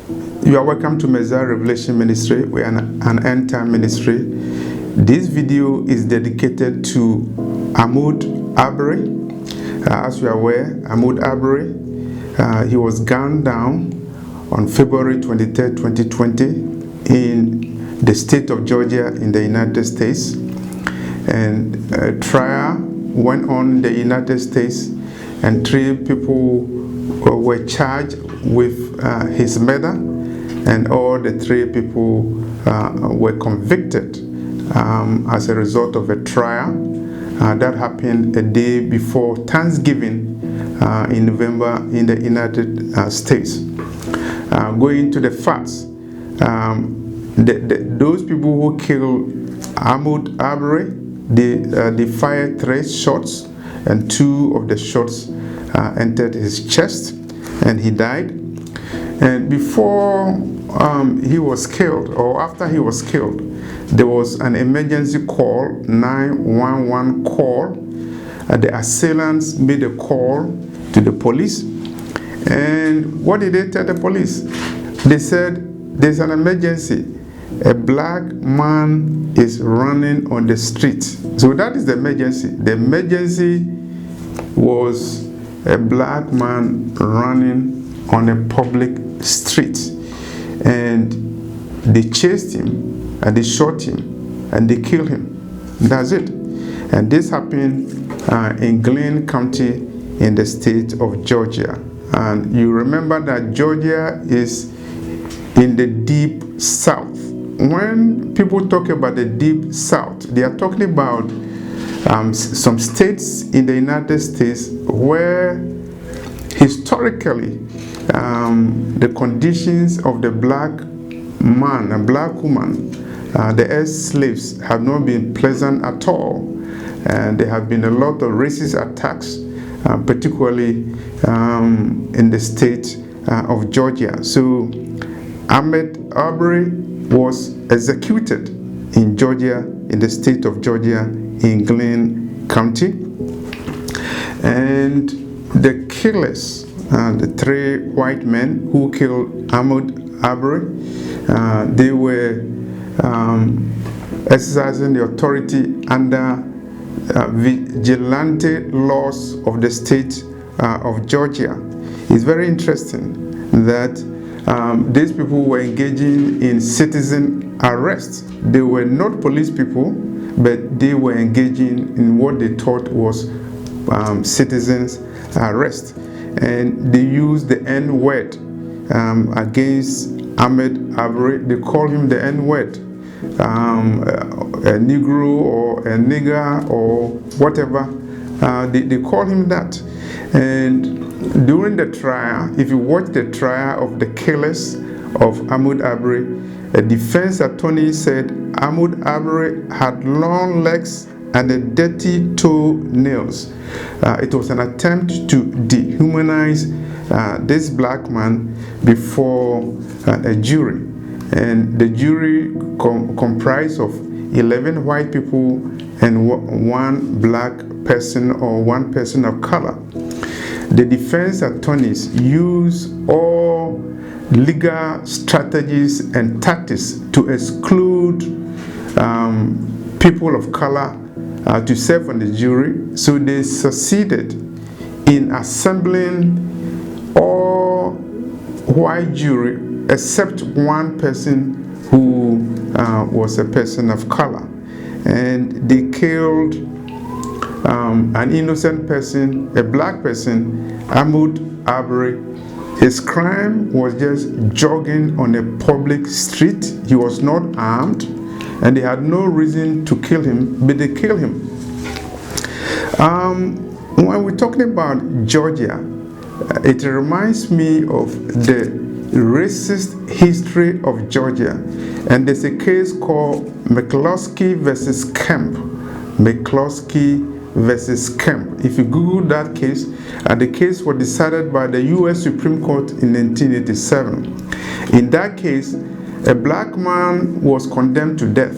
You are welcome to Messiah Revelation Ministry. We are an end-time ministry. This video is dedicated to Ahmaud Arbery. As you are aware, Ahmaud Arbery, he was gunned down on February 23, 2020 in the state of Georgia in the United States. And a trial went on in the United States, and 3 people were charged with his murder, and all the 3 people were convicted as a result of a trial that happened a day before Thanksgiving in November in the United States. Going to the facts, those people who killed Ahmaud Arbery, they fired 3 shots, and 2 of the shots entered his chest, and he died. And before he was killed, or after he was killed, there was an emergency call, 911 call. The assailants made a call to the police. And what did they tell the police? They said, there's an emergency. A black man is running on the street. So that is the emergency. The emergency was a black man running on a public street. And they chased him, and they shot him, and they killed him. That's it. And this happened in Glenn County in the state of Georgia. And you remember that Georgia is in the deep south. When people talk about the deep south, they are talking about some states in the United States where historically the conditions of the black man and black woman, the ex-slaves, have not been pleasant at all. And there have been a lot of racist attacks, particularly in the state of Georgia. So Ahmaud Arbery was executed in Georgia, in the state of Georgia, in Glenn County. And the killers, the 3 white men who killed Ahmaud Arbery, they were exercising the authority under vigilante laws of the state of Georgia. It's very interesting that these people were engaging in citizen arrest. They were not police people, but they were engaging in what they thought was citizens arrest. And they used the N-word against Ahmaud Arbery. They call him the N-word, a Negro or a nigger or whatever. They call him that. And during the trial, if you watch the trial of the killers of Ahmaud Arbery, a defense attorney said Ahmaud Arbery had long legs and dirty toenails. It was an attempt to dehumanize this black man before a jury. And the jury comprised of 11 white people and 1 black person or 1 person of color. The defense attorneys use all legal strategies and tactics to exclude people of color to serve on the jury. So they succeeded in assembling all white jury except 1 person who was a person of color. And they killed an innocent person, a black person, Ahmaud Arbery. His crime was just jogging on a public street. He was not armed, and they had no reason to kill him, but they killed him. When we're talking about Georgia, it reminds me of the racist history of Georgia. And there's a case called McCloskey versus Kemp. McCloskey versus Kemp. If you Google that case, the case was decided by the U.S. Supreme Court in 1987. In that case, a black man was condemned to death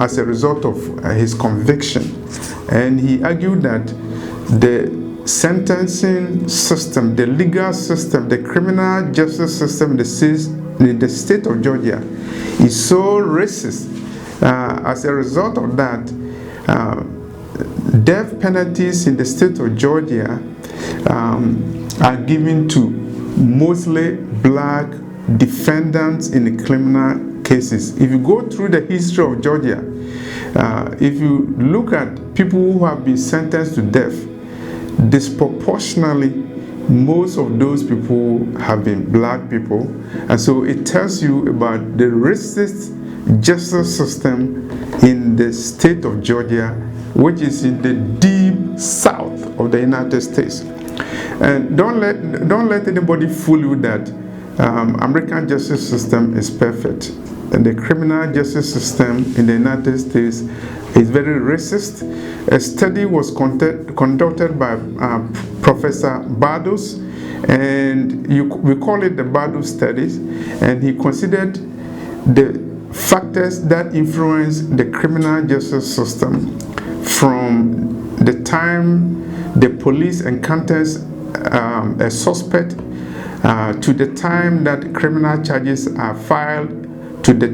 as a result of his conviction. And he argued that the sentencing system, the legal system, the criminal justice system in the in the state of Georgia is so racist. As a result of that, death penalties in the state of Georgia are given to mostly black defendants in the criminal cases. If you go through the history of Georgia, if you look at people who have been sentenced to death, disproportionately, most of those people have been black people. And so it tells you about the racist justice system in the state of Georgia, which is in the deep south of the United States. And don't let anybody fool you that American justice system is perfect. And the criminal justice system in the United States is very racist. A study was conducted by Professor Bardos, and we call it the Bardos studies, and he considered the factors that influence the criminal justice system from the time the police encounters a suspect to the time that criminal charges are filed, to the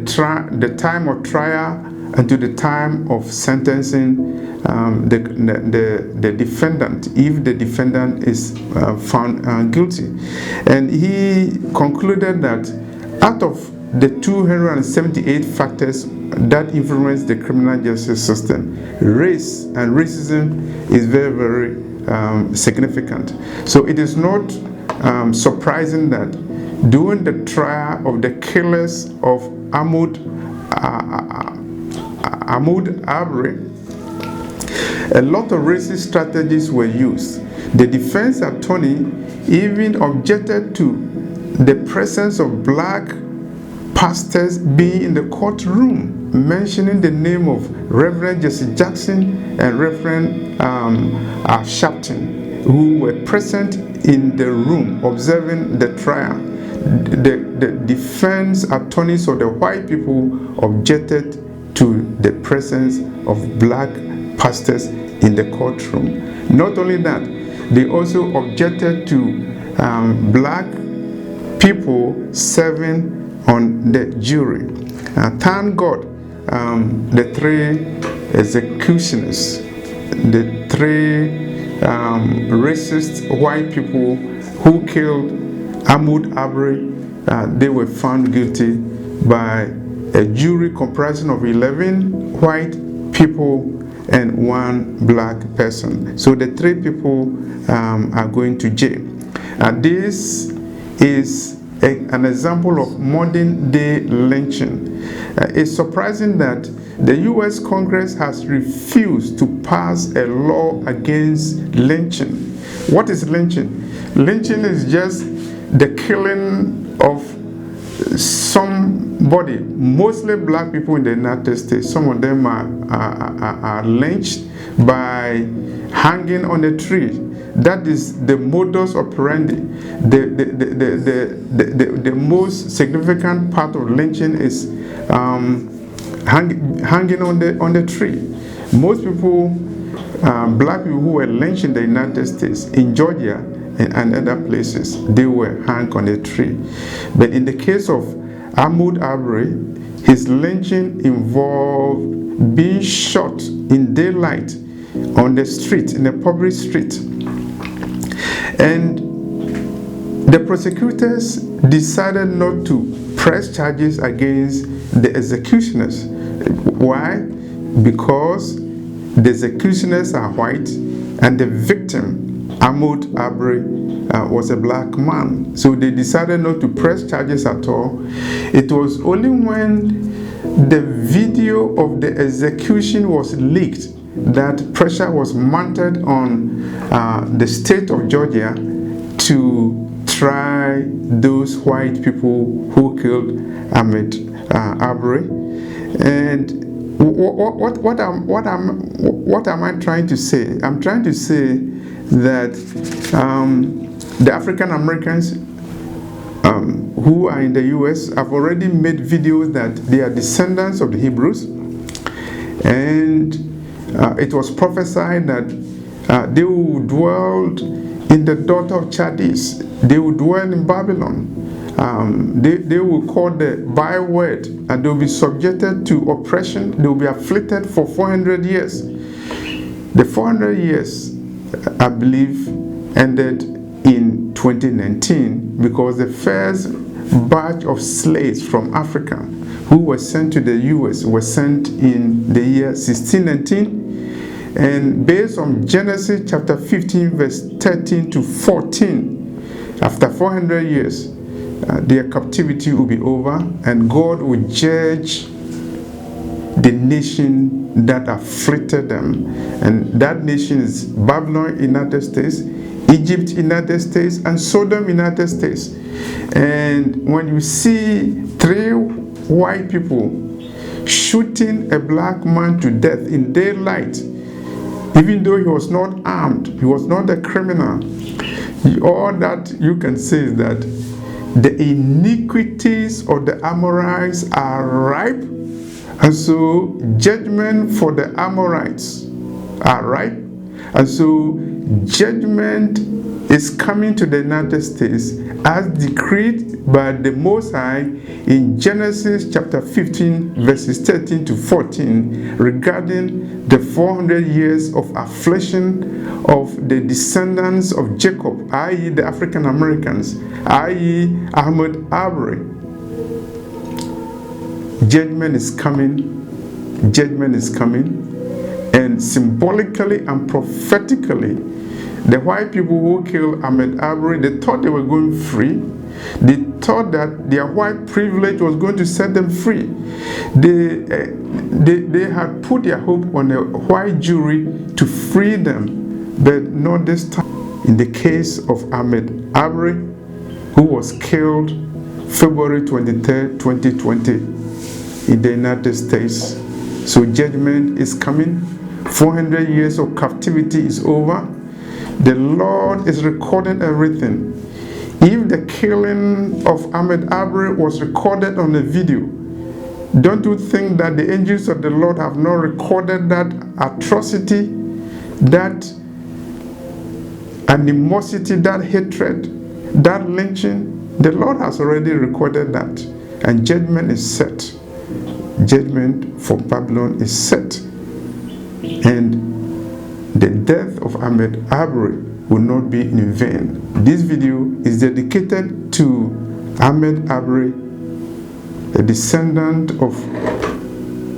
time of trial, and to the time of sentencing the defendant, if the defendant is found guilty. And he concluded that out of the 278 factors that influence the criminal justice system, race and racism is very, very significant. So it is not surprising that during the trial of the killers of Ahmaud Arbery, a lot of racist strategies were used. The defense attorney even objected to the presence of black pastors being in the courtroom, mentioning the name of Reverend Jesse Jackson and Reverend Sharpton, who were present in the room observing the trial. The defense attorneys of the white people objected to the presence of black pastors in the courtroom. Not only that, they also objected to black people serving on the jury. Thank God, the three executioners, the three racist white people who killed Ahmaud Arbery, they were found guilty by a jury comprising of 11 white people and 1 black person. So the 3 people are going to jail. This is an example of modern day lynching. It's surprising that the US Congress has refused to pass a law against lynching. What is lynching? Lynching is just the killing of somebody, mostly black people in the United States. Some of them are lynched by hanging on a tree. That is the modus operandi. The most significant part of lynching is hanging on the tree. Most people, black people who were lynched in the United States, in Georgia and other places, they were hung on a tree. But in the case of Ahmaud Arbery, his lynching involved being shot in daylight on the street, in a public street. And the prosecutors decided not to press charges against the executioners. Why? Because the executioners are white and the victim, Ahmaud Arbery, was a black man. So they decided not to press charges at all. It was only when the video of the execution was leaked that pressure was mounted on the state of Georgia to try those white people who killed Ahmaud Arbery. And what am I trying to say? I'm trying to say that the African Americans who are in the US have already made videos that they are descendants of the Hebrews, and it was prophesied that they will dwell in the daughter of Chaldees. They will dwell in Babylon. They will call the byword, and they will be subjected to oppression. They will be afflicted for 400 years. The 400 years, I believe, ended in 2019 because the first batch of slaves from Africa who were sent to the US were sent in the year 1619. And based on Genesis chapter 15 verse 13 to 14, after 400 years, their captivity will be over, and God will judge the nation that afflicted them. And that nation is Babylon, United States, Egypt, United States, and Sodom, United States. And when you see 3 white people shooting a black man to death in daylight, even though he was not armed, he was not a criminal, all that you can say is that the iniquities of the Amorites are ripe, and so judgment for the Amorites are ripe, and so judgment is coming to the United States as decreed by the Most High in Genesis chapter 15 verses 13 to 14 regarding the 400 years of affliction of the descendants of Jacob, i.e. the African Americans, i.e. Ahmaud Arbery. Judgment is coming. Judgment is coming. And symbolically and prophetically, the white people who killed Ahmaud Arbery, they thought they were going free. They thought that their white privilege was going to set them free. They had put their hope on a white jury to free them, but not this time. In the case of Ahmaud Arbery, who was killed February 23, 2020 in the United States. So judgment is coming. 400 years of captivity is over. The Lord is recording everything. If the killing of Ahmaud Arbery was recorded on a video, don't you think that the angels of the Lord have not recorded that atrocity, that animosity, that hatred, that lynching? The Lord has already recorded that, and judgment is set. Judgment for Babylon is set. And the death of Ahmaud Arbery will not be in vain. This video is dedicated to Ahmaud Arbery, a descendant of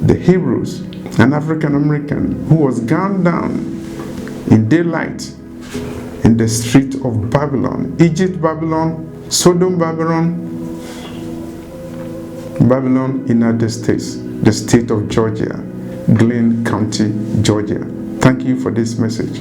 the Hebrews, an African American who was gunned down in daylight in the street of Babylon, Egypt, Babylon, Sodom, Babylon, Babylon, United States, the state of Georgia, Glenn County, Georgia. Thank you for this message.